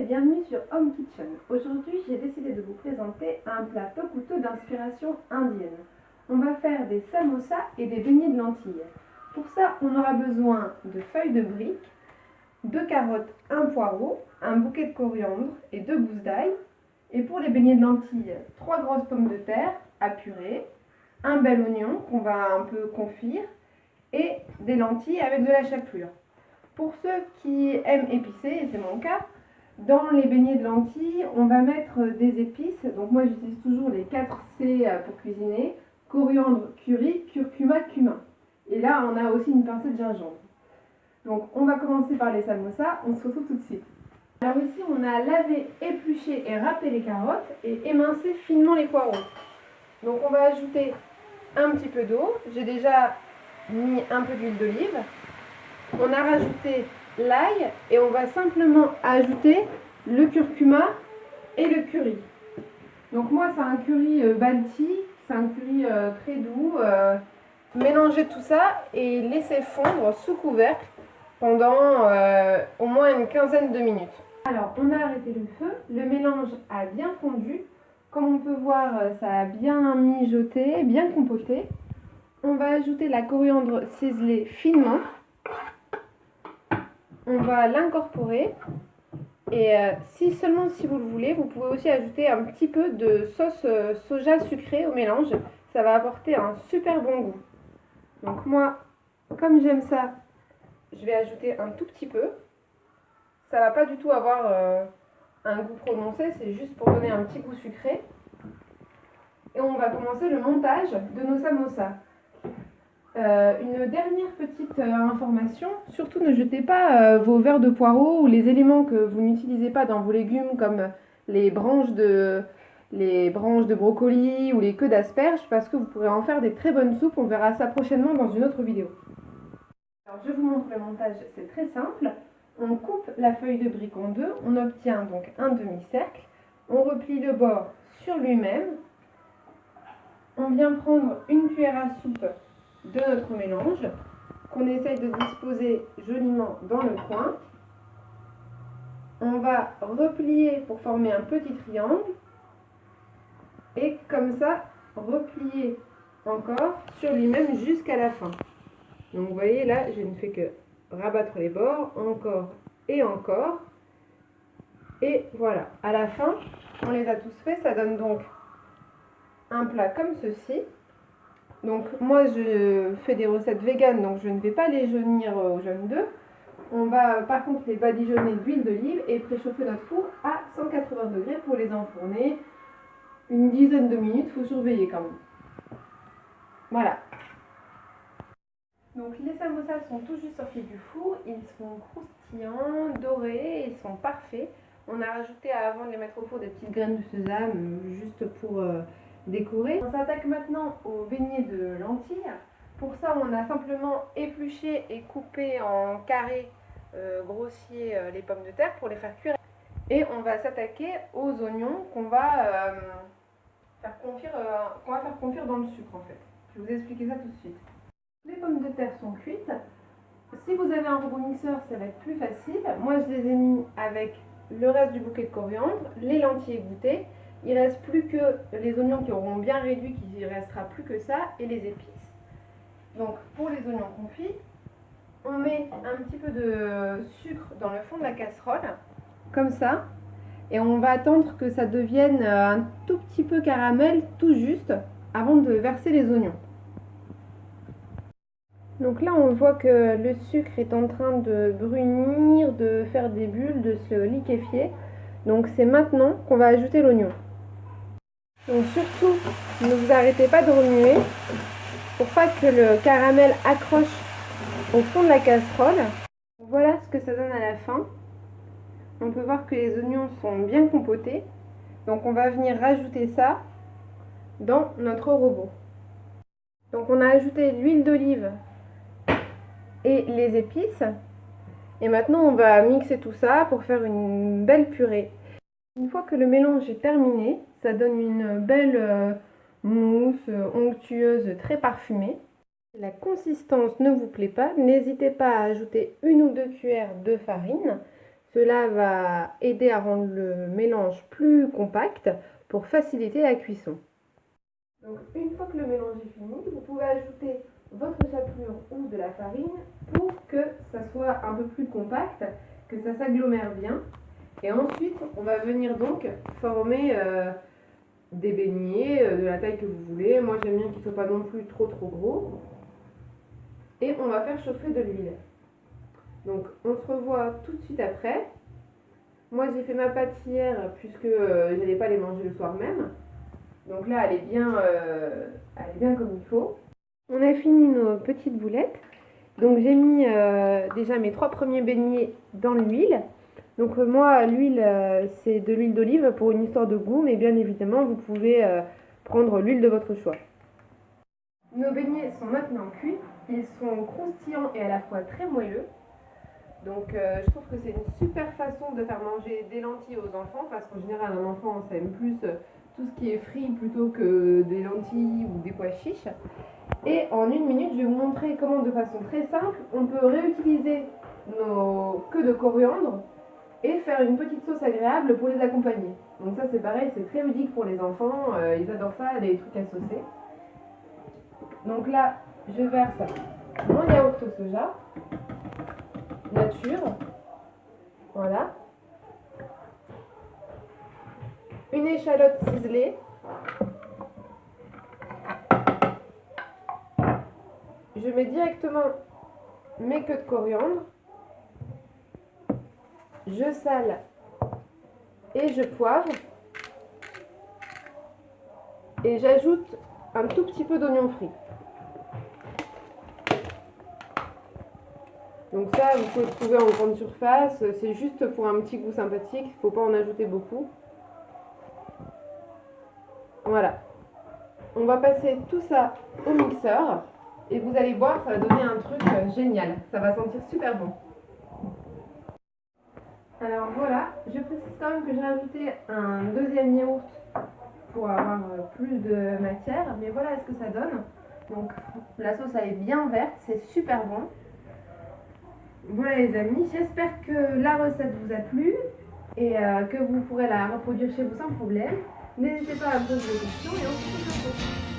bienvenue sur Home Kitchen. Aujourd'hui, j'ai décidé de vous présenter un plat peu coûteux d'inspiration indienne. On va faire des samosas et des beignets de lentilles. Pour ça, on aura besoin de feuilles de briques, 2 carottes, un poireau, un bouquet de coriandre et 2 gousses d'ail. Et pour les beignets de lentilles, 3 grosses pommes de terre à purée, un bel oignon qu'on va un peu confire et des lentilles avec de la chapelure. Pour ceux qui aiment épicé, et c'est mon cas, dans les beignets de lentilles, on va mettre des épices. Donc moi j'utilise toujours les 4 C pour cuisiner. Coriandre, curry, curcuma, cumin. Et là on a aussi une pincée de gingembre. Donc on va commencer par les samosas, on se retrouve tout de suite. Alors ici on a lavé, épluché et râpé les carottes et émincé finement les poireaux. Donc on va ajouter un petit peu d'eau. J'ai déjà mis un peu d'huile d'olive. On a rajouté l'ail et on va simplement ajouter le curcuma et le curry. Donc moi c'est un curry balti, c'est un curry très doux. Mélangez tout ça et laissez fondre sous couvercle pendant au moins une quinzaine de minutes. Alors on a arrêté le feu, le mélange a bien fondu. Comme on peut voir, ça a bien mijoté, bien compoté. On va ajouter la coriandre ciselée finement. On va l'incorporer et si vous le voulez, vous pouvez aussi ajouter un petit peu de sauce soja sucrée au mélange. Ça va apporter un super bon goût. Donc moi, comme j'aime ça, je vais ajouter un tout petit peu. Ça va pas du tout avoir un goût prononcé, c'est juste pour donner un petit goût sucré. Et on va commencer le montage de nos samosas. Une dernière petite information, surtout ne jetez pas vos verres de poireaux ou les éléments que vous n'utilisez pas dans vos légumes comme les branches de brocoli ou les queues d'asperges parce que vous pourrez en faire des très bonnes soupes. On verra ça prochainement dans une autre vidéo. Alors je vous montre le montage, c'est très simple. On coupe la feuille de brique en deux, on obtient donc un demi-cercle, on replie le bord sur lui-même, on vient prendre une cuillère à soupe de notre mélange qu'on essaye de disposer joliment dans le coin. On va replier pour former un petit triangle et comme ça replier encore sur lui-même jusqu'à la fin. Donc vous voyez là, je ne fais que rabattre les bords encore et encore et voilà, à la fin on les a tous faits. Ça donne donc un plat comme ceci. Donc moi je fais des recettes véganes, donc je ne vais pas les jaunir au jaune d'œuf. On va par contre les badigeonner d'huile d'olive et préchauffer notre four à 180 degrés pour les enfourner une dizaine de minutes, il faut surveiller quand même. Voilà. Donc les samosas sont tout juste sortis du four, ils sont croustillants, dorés, ils sont parfaits. On a rajouté avant de les mettre au four des petites graines de sésame juste pour décorer. On s'attaque maintenant aux beignets de lentilles. Pour ça, on a simplement épluché et coupé en carrés grossiers les pommes de terre pour les faire cuire. Et on va s'attaquer aux oignons qu'on va faire confire dans le sucre en fait. Je vais vous expliquer ça tout de suite. Les pommes de terre sont cuites. Si vous avez un robot mixeur, ça va être plus facile. Moi, je les ai mis avec le reste du bouquet de coriandre, les lentilles égouttées. Il ne reste plus que les oignons qui auront bien réduit, qu'il ne restera plus que ça, et les épices. Donc, pour les oignons confits, on met un petit peu de sucre dans le fond de la casserole, comme ça. Et on va attendre que ça devienne un tout petit peu caramel, tout juste, avant de verser les oignons. Donc là, on voit que le sucre est en train de brunir, de faire des bulles, de se liquéfier. Donc c'est maintenant qu'on va ajouter l'oignon. Donc surtout, ne vous arrêtez pas de remuer pour pas que le caramel accroche au fond de la casserole. Voilà ce que ça donne à la fin. On peut voir que les oignons sont bien compotés. Donc on va venir rajouter ça dans notre robot. Donc on a ajouté l'huile d'olive et les épices. Et maintenant, on va mixer tout ça pour faire une belle purée. Une fois que le mélange est terminé, ça donne une belle mousse onctueuse très parfumée. Si la consistance ne vous plaît pas, n'hésitez pas à ajouter 1 ou 2 cuillères de farine. Cela va aider à rendre le mélange plus compact pour faciliter la cuisson. Donc une fois que le mélange est fini, vous pouvez ajouter votre chapelure ou de la farine pour que ça soit un peu plus compact, que ça s'agglomère bien. Et ensuite, on va venir donc former des beignets de la taille que vous voulez. Moi, j'aime bien qu'ils ne soient pas non plus trop gros. Et on va faire chauffer de l'huile. Donc, on se revoit tout de suite après. Moi, j'ai fait ma pâte hier puisque je n'allais pas les manger le soir même. Donc là, elle est bien comme il faut. On a fini nos petites boulettes. Donc j'ai mis déjà mes 3 premiers beignets dans l'huile. Donc moi, l'huile, c'est de l'huile d'olive pour une histoire de goût, mais bien évidemment, vous pouvez prendre l'huile de votre choix. Nos beignets sont maintenant cuits. Ils sont croustillants et à la fois très moelleux. Donc je trouve que c'est une super façon de faire manger des lentilles aux enfants, parce qu'en général, un enfant, ça aime plus tout ce qui est frit plutôt que des lentilles ou des pois chiches. Et en 1 minute, je vais vous montrer comment, de façon très simple, on peut réutiliser nos queues de coriandre et faire une petite sauce agréable pour les accompagner. Donc ça, c'est pareil, c'est très ludique pour les enfants, ils adorent ça, les trucs à saucer. Donc là, je verse mon yaourt au soja nature, voilà, une échalote ciselée, je mets directement mes queues de coriandre, je sale et je poivre et j'ajoute un tout petit peu d'oignon frit. Donc ça, vous pouvez le trouver en grande surface, c'est juste pour un petit goût sympathique, il ne faut pas en ajouter beaucoup. Voilà. On va passer tout ça au mixeur et vous allez voir, ça va donner un truc génial. Ça va sentir super bon. Alors voilà, je précise quand même que j'ai rajouté un deuxième yaourt pour avoir plus de matière, mais voilà ce que ça donne. Donc la sauce elle est bien verte, c'est super bon. Voilà les amis, j'espère que la recette vous a plu et que vous pourrez la reproduire chez vous sans problème. N'hésitez pas à me poser des questions et on se retrouve bientôt.